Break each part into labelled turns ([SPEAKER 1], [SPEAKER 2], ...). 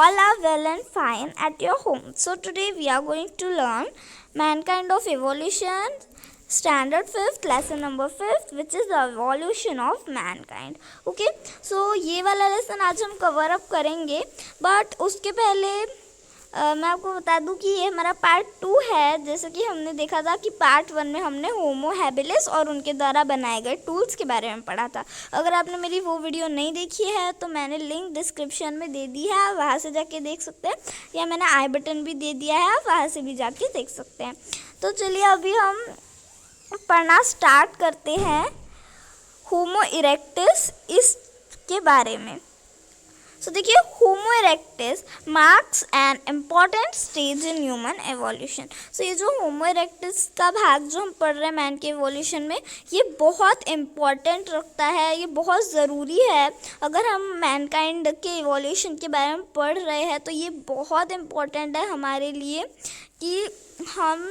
[SPEAKER 1] all are well and fine at your home. So today we are going to learn Mankind of Evolution, Standard 5th, lesson number 5th, which is the evolution of mankind. Okay, so ये वाला lesson आज हम cover up करेंगे, but उसके पहले मैं आपको बता दूं कि ये हमारा पार्ट 2 है. जैसे कि हमने देखा था कि पार्ट 1 में हमने होमो हैबिलिस और उनके द्वारा बनाए गए टूल्स के बारे में पढ़ा था. अगर आपने मेरी वो वीडियो नहीं देखी है तो मैंने लिंक डिस्क्रिप्शन में दे दी है, आप वहाँ से जाके देख सकते हैं, या मैंने आई बटन भी दे दिया है, आप वहाँ से भी जाके देख सकते हैं. तो चलिए अभी हम पढ़ना स्टार्ट करते हैं होमो इरेक्टस इसके बारे में. सो देखिए, homo erectus marks an important stage in human evolution. So ये जो होमो इरेक्टस का भाग जो हम पढ़ रहे हैं मैन के एवोल्यूशन में, ये बहुत इम्पॉर्टेंट रखता है, ये बहुत ज़रूरी है. अगर हम मैनकाइंड के एवोल्यूशन के बारे में पढ़ रहे हैं तो ये बहुत इम्पॉर्टेंट है हमारे लिए कि हम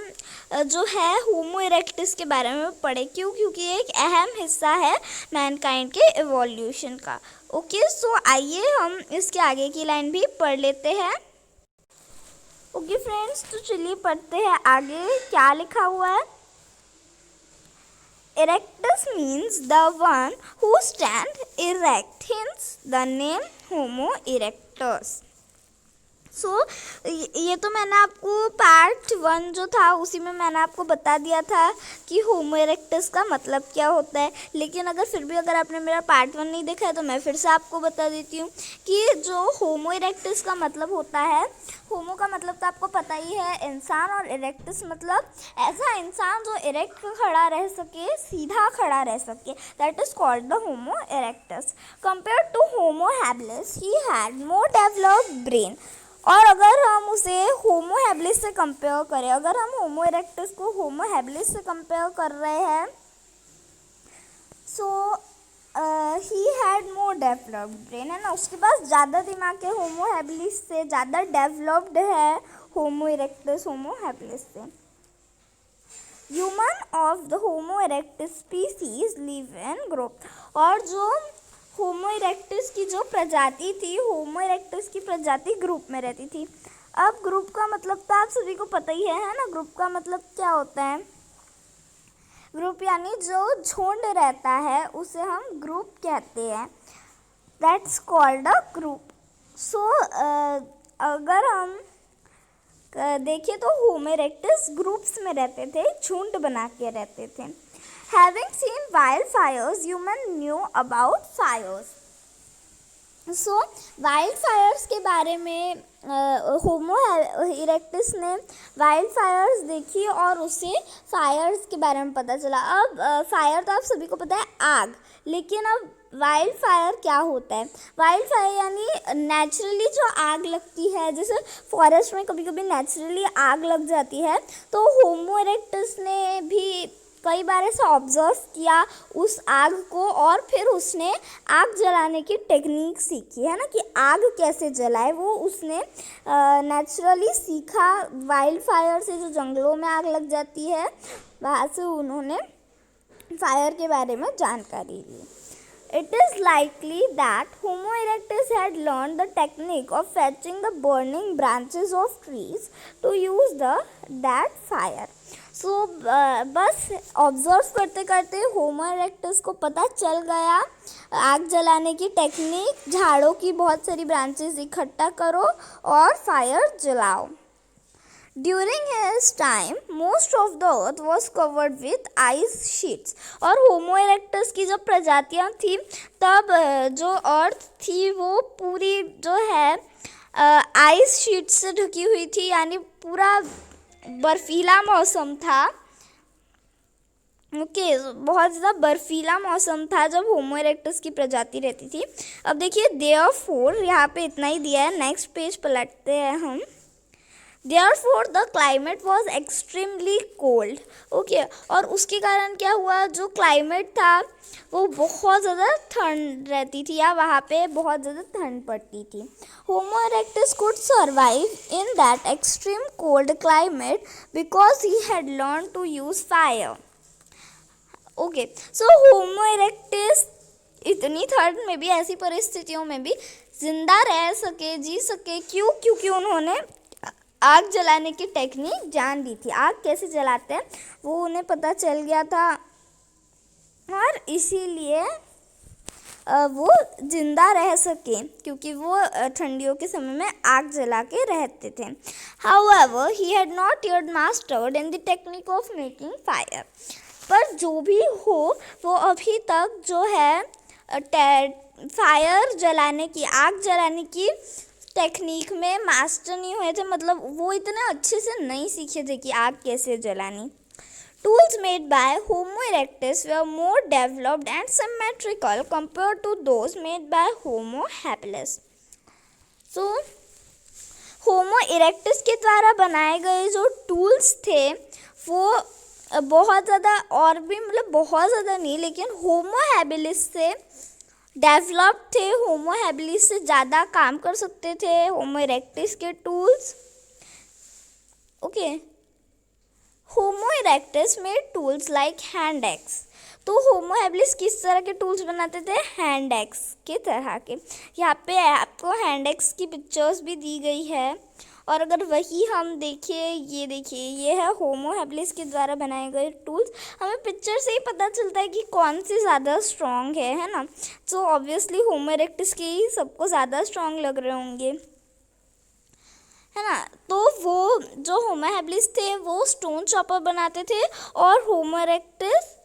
[SPEAKER 1] जो है होमो इरेक्टस के बारे में पढ़े. क्योंकि ये एक अहम हिस्सा है मैनकाइंड के एवोल्यूशन का. ओके, सो आइए हम इसके आगे की लाइन भी पढ़ लेते हैं. ओके फ्रेंड्स, तो चलिए पढ़ते हैं आगे क्या लिखा हुआ है. Erectus means the one who stand erect, hence the name homo erectus. So ये तो मैंने आपको पार्ट 1 जो था उसी में मैंने आपको बता दिया था कि होमो इरेक्टस का मतलब क्या होता है. लेकिन अगर आपने मेरा पार्ट 1 नहीं देखा है तो मैं फिर से आपको बता देती हूँ कि जो होमो इरेक्टस का मतलब होता है, होमो का मतलब तो आपको पता ही है, इंसान, और इरेक्टस मतलब ऐसा इंसान जो इरेक्ट खड़ा रह सके, सीधा खड़ा रह सके, that is called the homo erectus. Compare to homo habilis he had more developed brain. और अगर हम उसे होमो हैबिलिस से कंपेयर करें, अगर हम होमो इरेक्टस को होमो हैबिलिस से कंपेयर कर रहे हैं, so he had more developed brain, है ना, उसके पास ज़्यादा दिमाग है होमो हैबिलिस से, ज़्यादा डेवलप्ड है होमो इरेक्टस होमो हैबिलिस से. Human of the homo erectus species live in group. और जो होमो इरेक्टस की जो प्रजाति थी, होमो इरेक्टस की प्रजाति ग्रुप में रहती थी. अब ग्रुप का मतलब तो आप सभी को पता ही है ना. ग्रुप का मतलब क्या होता है? ग्रुप यानी जो झुंड रहता है उसे हम ग्रुप कहते हैं, दैट्स कॉल्ड अ ग्रुप. सो अगर हम देखें तो होमो इरेक्टस ग्रुप्स में रहते थे, झुंड बना के रहते थे. Having seen wildfires, human knew about fires. So wildfires के बारे में होमो इरेक्टस ने वाइल्ड फायर्स देखी और उसे फायर्स के बारे में पता चला. अब फायर तो आप सभी को पता है, आग. लेकिन अब वाइल्ड फायर क्या होता है? वाइल्ड फायर यानी नेचुरली जो आग लगती है, जैसे फॉरेस्ट में कभी कभी नेचुरली आग लग जाती है, तो होमो इरेक्टस ने भी कई बार ऐसा ऑब्जर्व किया उस आग को, और फिर उसने आग जलाने की टेक्निक सीखी, है ना, कि आग कैसे जलाए, वो उसने नेचुरली सीखा. वाइल्ड फायर से जो जंगलों में आग लग जाती है, वहाँ से उन्होंने फायर के बारे में जानकारी ली. It is likely that Homo erectus had learned the technique of fetching the burning branches of trees to use that fire. So बस ऑब्जर्व करते करते होमो इरेक्टस को पता चल गया आग जलाने की टेक्निक. झाड़ों की बहुत सारी ब्रांचेस इकट्ठा करो और फायर जलाओ. During his time, most of the earth was covered with ice sheets. और होमो इरेक्टस की जो प्रजातियां थी, तब जो अर्थ थी वो पूरी जो है आइस शीट से ढकी हुई थी, यानी पूरा बर्फीला मौसम था. ओके, बहुत ज़्यादा बर्फीला मौसम था जब होमो इरेक्टस की प्रजाति रहती थी. अब देखिए, देयरफॉर यहाँ पे इतना ही दिया है. नेक्स्ट पेज पलटते हैं हम. Therefore the climate was extremely cold. Okay, और उसके कारण क्या हुआ, जो क्लाइमेट था वो बहुत ज़्यादा ठंड रहती थी, या वहाँ पे बहुत ज़्यादा ठंड पड़ती थी. होमो erectus could survive in that extreme cold climate because he had learned to use fire. Okay, so homo erectus इतनी ठंड में भी, ऐसी परिस्थितियों में भी जिंदा रह सके, जी सके। क्यों? क्योंकि उन्होंने आग जलाने की टेक्निक जान ली थी। आग कैसे जलाते हैं वो उन्हें पता चल गया था और इसीलिए वो जिंदा रह सके, क्योंकि वो ठंडियों के समय में आग जला के रहते थे। However, he had not yet mastered in the technique of making fire. पर जो भी हो वो अभी तक जो है फायर जलाने की, आग जलाने की टेक्निक में मास्टर नहीं हुए थे। मतलब वो इतने अच्छे से नहीं सीखे थे कि आग कैसे जलानी। Tools made by Homo erectus were more developed and symmetrical compared to those made by Homo habilis. So, Homo erectus के द्वारा बनाए गए जो टूल्स थे वो बहुत ज़्यादा, और भी मतलब बहुत ज़्यादा नहीं, लेकिन होमो हैबिलिस से डेवलप थे। होमो हैबिलिस से ज़्यादा काम कर सकते थे होमो इरेक्टस के tools. Okay, homo erectus made tools like hand axe. तो होमो हैबिलिस किस तरह के टूल्स बनाते थे? हैंड एक्स के तरह के। यहाँ पे आपको हैंड एक्स की पिक्चर्स भी दी गई है, और अगर वही हम देखिए, ये देखिए, ये है होमो हैबिलिस के द्वारा बनाए गए टूल्स। हमें पिक्चर से ही पता चलता है कि कौन सी ज़्यादा स्ट्रॉन्ग है ना। तो ऑब्वियसली होमो इरेक्टस के ही सबको ज़्यादा स्ट्रॉन्ग लग रहे होंगे, है ना। तो वो जो होमो हैबिलिस थे वो स्टोन चॉपर बनाते थे, और होमो इरेक्टस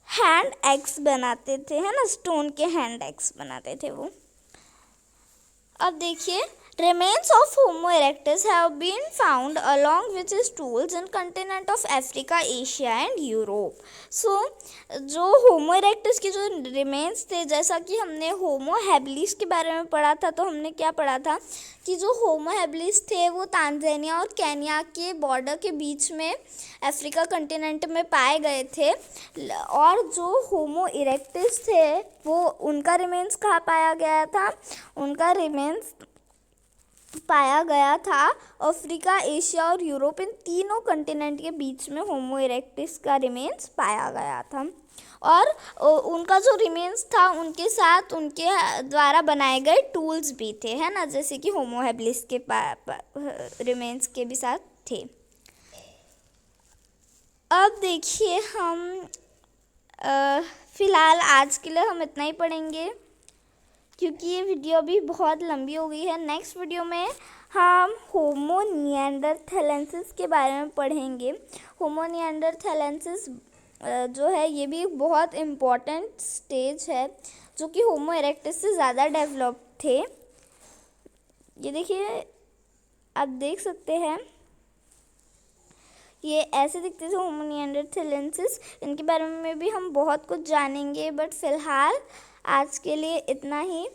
[SPEAKER 1] हैंड एक्स बनाते थे, है ना। स्टोन के हैंड एक्स बनाते थे वो। अब देखिए, remains of Homo erectus have been found along with his tools in continent of Africa, Asia and Europe. So जो Homo erectus के जो remains थे, जैसा कि हमने Homo habilis के बारे में पढ़ा था, तो हमने क्या पढ़ा था कि जो Homo habilis थे वो तांजानिया और केन्या के बॉर्डर के बीच में अफ्रीका कंटिनेंट में पाए गए थे। और जो Homo erectus थे वो उनका रिमेन्स कहाँ पाया गया था? उनका रिमेन्स पाया गया था अफ्रीका, एशिया और यूरोप, इन तीनों कंटिनेंट के बीच में होमो इरेक्टस का रिमेन्स पाया गया था। और उनका जो रिमेन्स था उनके साथ उनके द्वारा बनाए गए टूल्स भी थे, है ना, जैसे कि होमो हैबिलिस के रिमेन्स के भी साथ थे। अब देखिए, हम फ़िलहाल आज के लिए हम इतना ही पढ़ेंगे, क्योंकि ये वीडियो भी बहुत लंबी हो गई है। नेक्स्ट वीडियो में हम होमो निएंडरथैलेंसिस के बारे में पढ़ेंगे। होमो निएंडरथैलेंसिस जो है ये भी एक बहुत इम्पॉर्टेंट स्टेज है, जो कि होमो इरेक्टस से ज़्यादा डेवलप थे। ये देखिए, आप देख सकते हैं, ये ऐसे दिखते थे होमो निएंडरथैलेंसिस। इनके बारे में भी हम बहुत कुछ जानेंगे, बट फ़िलहाल आज के लिए इतना ही।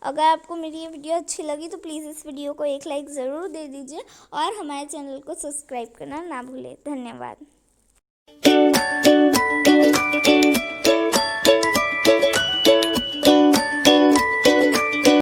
[SPEAKER 1] अगर आपको मेरी ये वीडियो अच्छी लगी तो प्लीज़ इस वीडियो को एक लाइक ज़रूर दे दीजिए, और हमारे चैनल को सब्सक्राइब करना ना भूलें। धन्यवाद।